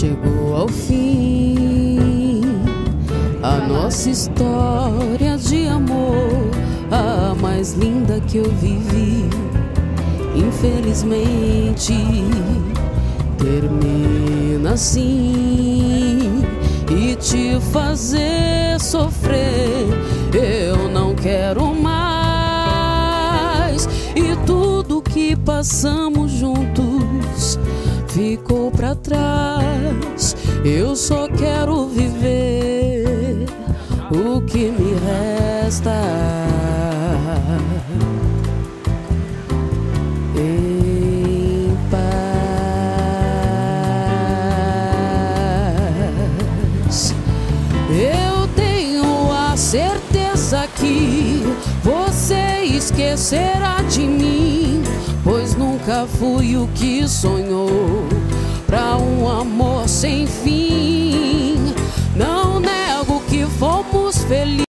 chegou ao fim a nossa história de amor, a mais linda que eu vivi. Infelizmente termina assim, e te fazer sofrer eu não quero mais. E tudo que passamos juntos ficou pra trás. Eu só quero viver o que me resta em paz. Eu tenho a certeza que você esquecerá de mim, pois nunca fui o que sonhou pra um amor sem fim.